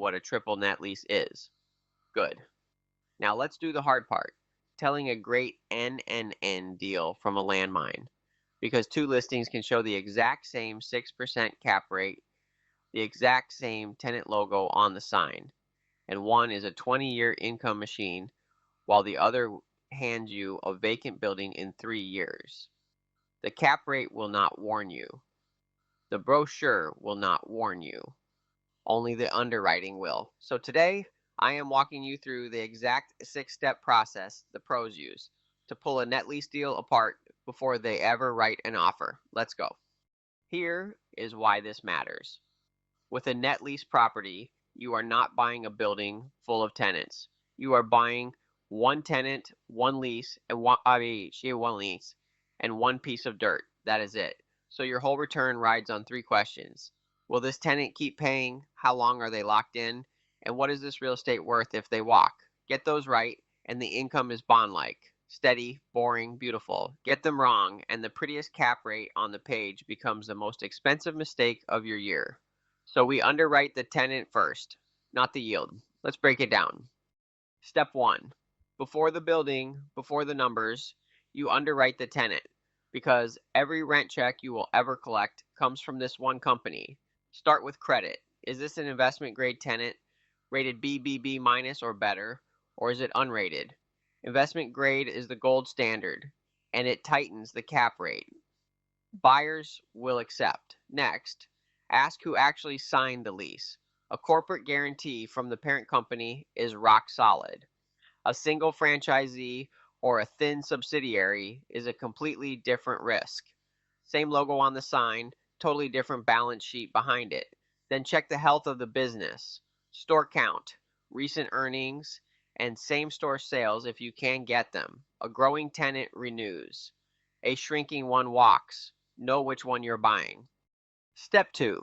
what a triple net lease is. Good. Now let's do the hard part, telling a great NNN deal from a landmine. Because two listings can show the exact same 6% cap rate, the exact same tenant logo on the sign, and one is a 20-year income machine, while the other hands you a vacant building in 3 years. The cap rate will not warn you. The brochure will not warn you. Only the underwriting will. So today, I am walking you through the exact 6-step process the pros use to pull a net lease deal apart before they ever write an offer. Let's go. Here is why this matters. With a net lease property, you are not buying a building full of tenants. You are buying one tenant, one lease, and one lease, and one piece of dirt. That is it. So your whole return rides on 3 questions. Will this tenant keep paying? How long are they locked in? And what is this real estate worth if they walk? Get those right, and the income is bond-like. Steady, boring, beautiful. Get them wrong, and the prettiest cap rate on the page becomes the most expensive mistake of your year. So we underwrite the tenant first, not the yield. Let's break it down. Step 1. Before the building, before the numbers, you underwrite the tenant, because every rent check you will ever collect comes from this one company. Start with credit. Is this an investment grade tenant, rated BBB minus or better, or is it unrated? Investment grade is the gold standard, and it tightens the cap rate. Buyers will accept. Next, ask who actually signed the lease. A corporate guarantee from the parent company is rock solid. A single franchisee or a thin subsidiary is a completely different risk. Same logo on the sign, totally different balance sheet behind it. Then check the health of the business. Store count, recent earnings, and same-store sales if you can get them. A growing tenant renews. A shrinking one walks. Know which one you're buying. Step 2.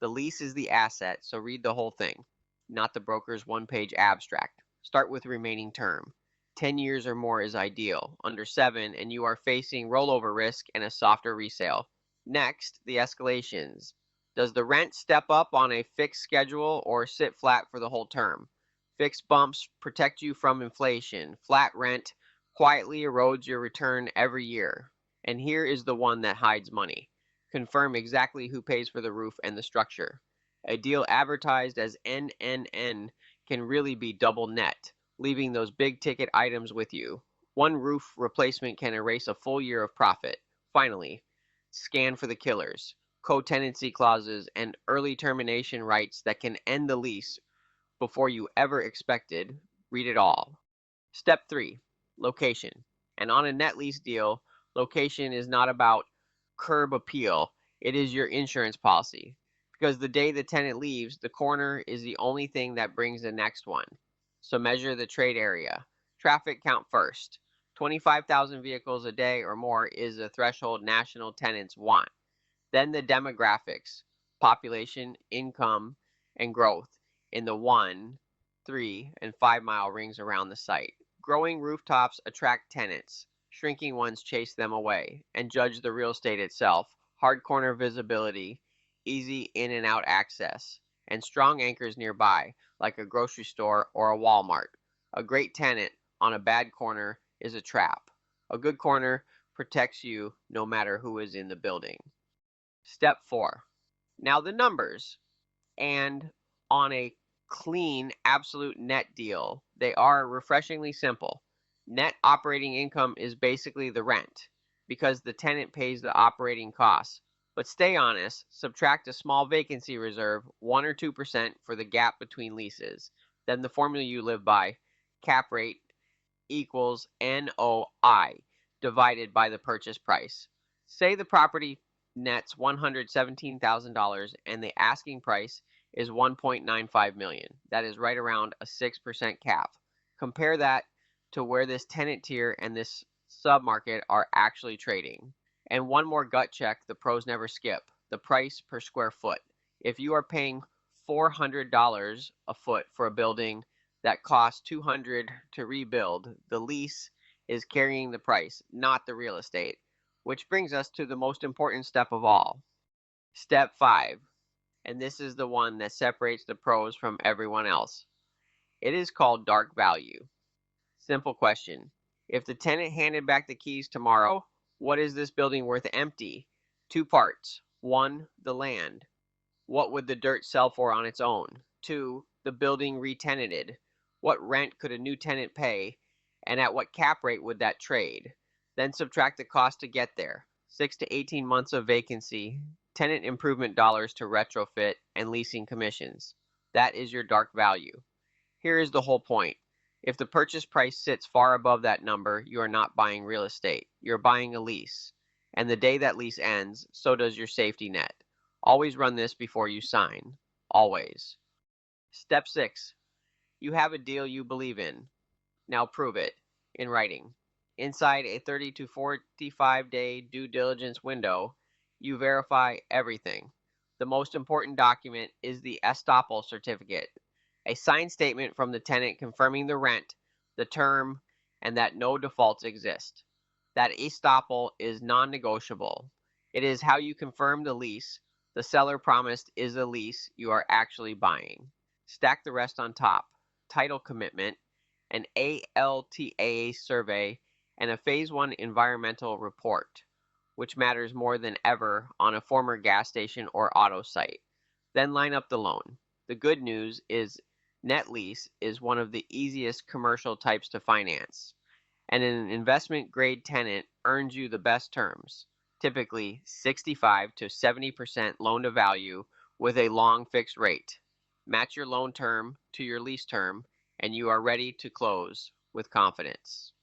The lease is the asset, so read the whole thing, not the broker's one-page abstract. Start with remaining term. 10 years or more is ideal. Under 7, and you are facing rollover risk and a softer resale. Next, the escalations. Does the rent step up on a fixed schedule or sit flat for the whole term? Fixed bumps protect you from inflation. Flat rent quietly erodes your return every year. And here is the one that hides money. Confirm exactly who pays for the roof and the structure. A deal advertised as NNN can really be double net, leaving those big ticket items with you. One roof replacement can erase a full year of profit. Finally, scan for the killers, co-tenancy clauses, and early termination rights that can end the lease before you ever expected. Read it all. Step 3. Location. And on a net lease deal, location is not about curb appeal, it is your insurance policy. Because the day the tenant leaves, the corner is the only thing that brings the next one. So measure the trade area. Traffic count first. 25,000 vehicles a day or more is the threshold national tenants want. Then the demographics, population, income, and growth in the 1, 3, and 5 mile rings around the site. Growing rooftops attract tenants. Shrinking ones chase them away. And judge the real estate itself. Hard corner visibility, easy in and out access, and strong anchors nearby, like a grocery store or a Walmart. A great tenant on a bad corner is a trap. A good corner protects you no matter who is in the building. Step 4. Now the numbers. And on a clean, absolute net deal, they are refreshingly simple. Net operating income is basically the rent, because the tenant pays the operating costs. But stay honest, subtract a small vacancy reserve, 1 or 2% for the gap between leases. Then the formula you live by, cap rate equals NOI divided by the purchase price. Say the property nets $117,000 and the asking price is $1.95 million. That is right around a 6% cap. Compare that to where this tenant tier and this submarket are actually trading. And one more gut check the pros never skip, the price per square foot. If you are paying $400 a foot for a building that costs $200 to rebuild, the lease is carrying the price, not the real estate. Which brings us to the most important step of all. Step 5. and this is the one that separates the pros from everyone else. It is called dark value. Simple question. If the tenant handed back the keys tomorrow, what is this building worth empty? Two parts. One, the land. What would the dirt sell for on its own? Two, the building re-tenanted. What rent could a new tenant pay, and at what cap rate would that trade? Then subtract the cost to get there. 6 to 18 months of vacancy, tenant improvement dollars to retrofit, and leasing commissions. That is your dark value. Here is the whole point. If the purchase price sits far above that number, you are not buying real estate. You're buying a lease. And the day that lease ends, so does your safety net. Always run this before you sign. Always. Step 6. You have a deal you believe in. Now prove it in writing. Inside a 30 to 45 day due diligence window, you verify everything. The most important document is the estoppel certificate, a signed statement from the tenant confirming the rent, the term, and that no defaults exist. That estoppel is non-negotiable. It is how you confirm the lease. The seller promised is a lease you are actually buying. Stack the rest on top. Title commitment, an ALTA survey, and a Phase 1 environmental report, which matters more than ever on a former gas station or auto site. Then line up the loan. The good news is net-lease is one of the easiest commercial types to finance, and an investment-grade tenant earns you the best terms, typically 65 to 70% loan-to-value with a long fixed rate. Match your loan term to your lease term, and you are ready to close with confidence.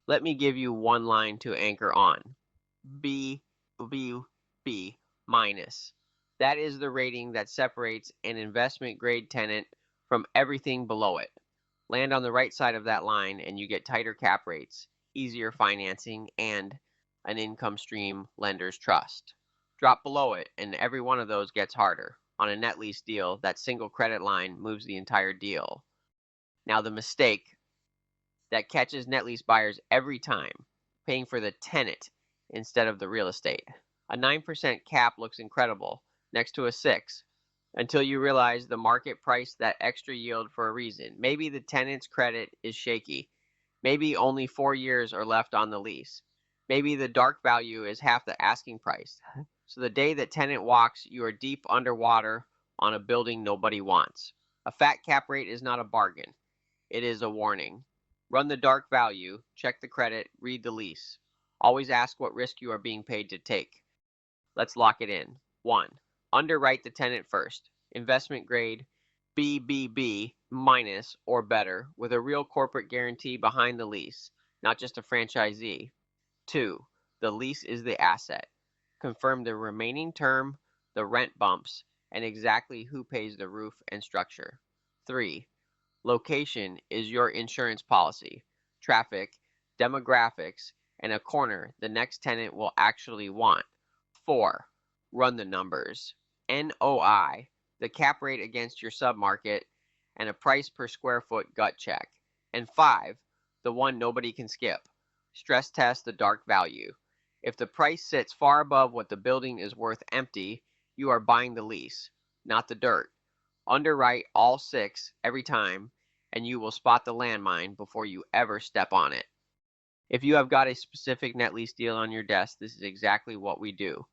Let me give you one line to anchor on. B, B, B minus. That is the rating that separates an investment-grade tenant from everything below it. Land on the right side of that line and you get tighter cap rates, easier financing, and an income stream lenders trust. Drop below it and every one of those gets harder. On a net lease deal, that single credit line moves the entire deal. Now the mistake that catches net lease buyers every time, paying for the tenant instead of the real estate. A 9% cap looks incredible next to a 6 until you realize the market priced that extra yield for a reason. Maybe the tenant's credit is shaky. Maybe only 4 years are left on the lease. Maybe the dark value is half the asking price. So the day that tenant walks, you are deep underwater on a building nobody wants. A fat cap rate is not a bargain. It is a warning. Run the dark value, check the credit, read the lease. Always ask what risk you are being paid to take. Let's lock it in. 1. Underwrite the tenant first. Investment grade, BBB minus or better, with a real corporate guarantee behind the lease, not just a franchisee. 2. The lease is the asset. Confirm the remaining term, the rent bumps, and exactly who pays the roof and structure. 3. Location is your insurance policy. Traffic, demographics, and a corner the next tenant will actually want. 4. Run the numbers. NOI, the cap rate against your submarket, and a price per square foot gut check. And 5. The one nobody can skip. Stress test the dark value. If the price sits far above what the building is worth empty, you are buying the lease, not the dirt. Underwrite all 6 every time, and you will spot the landmine before you ever step on it. If you have got a specific net lease deal on your desk, this is exactly what we do.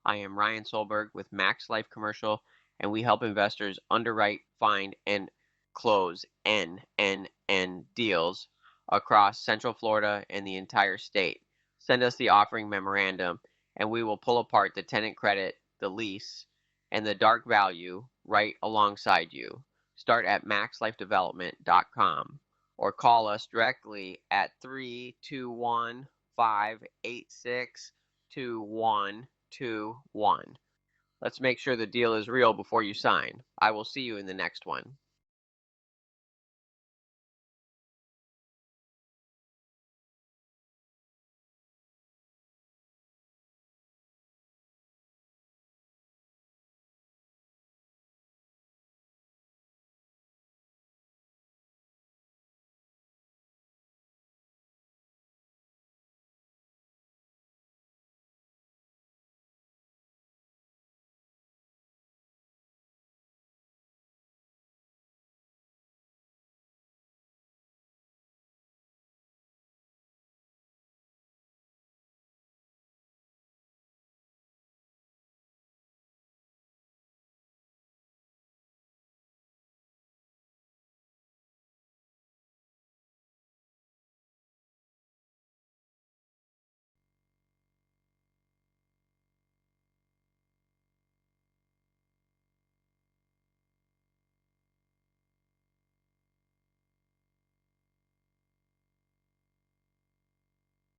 I am Ryan Solberg with MaxLife Commercial, and we help investors underwrite, find, and close NNN deals across Central Florida and the entire state. Send us the offering memorandum, and we will pull apart the tenant credit, the lease, and the dark value right alongside you. Start at maxlifedevelopment.com or call us directly at 321-586-2121. Let's make sure the deal is real before you sign. I will see you in the next one.